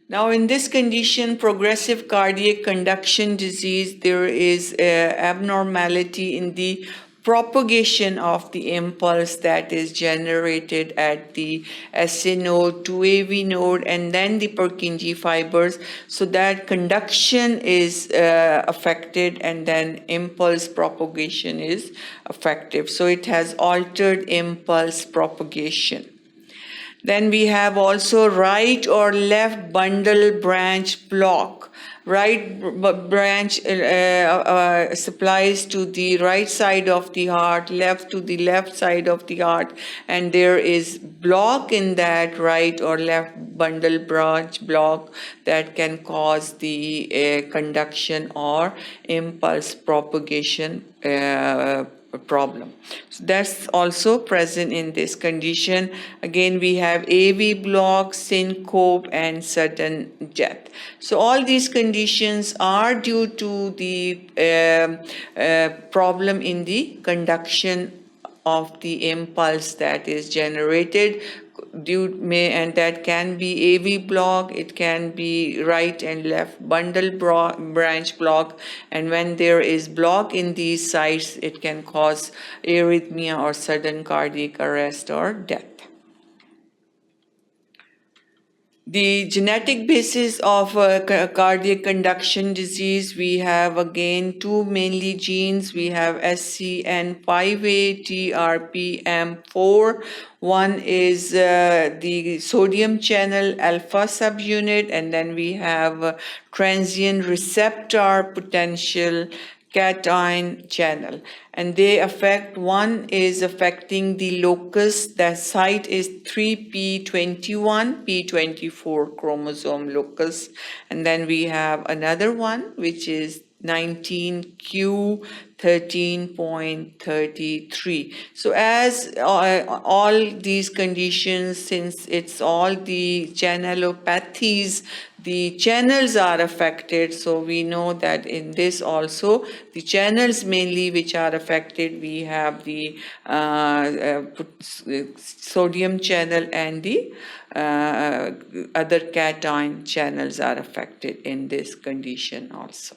Now, in this condition, progressive cardiac conduction disease, there is abnormality in the propagation of the impulse that is generated at the SA node to AV node and then the Purkinje fibers, so that conduction is affected and then impulse propagation is effective. So it has altered impulse propagation. Then we have also right or left bundle branch block. Right branch supplies to the right side of the heart, left to the left side of the heart, and there is block in that right or left bundle branch block that can cause the conduction or impulse propagation problem. So that's also present in this condition. Again, we have AV block, syncope, and sudden death. So all these conditions are due to the problem in the conduction of the impulse that is generated and that can be AV block, it can be right and left bundle branch block, and when there is block in these sites, it can cause arrhythmia or sudden cardiac arrest or death. The genetic basis of cardiac conduction disease, we have again two mainly genes. We have SCN5A, TRPM4. One is the sodium channel alpha subunit, and then we have transient receptor potential cation channel, and they affect, one is affecting the locus, that site is 3p21 p24 chromosome locus, and then we have another one which is 19q 13.33. So as all these conditions, since it's all the channelopathies, the channels are affected, so we know that in this also the channels mainly which are affected, we have the sodium channel and the other cation channels are affected in this condition also.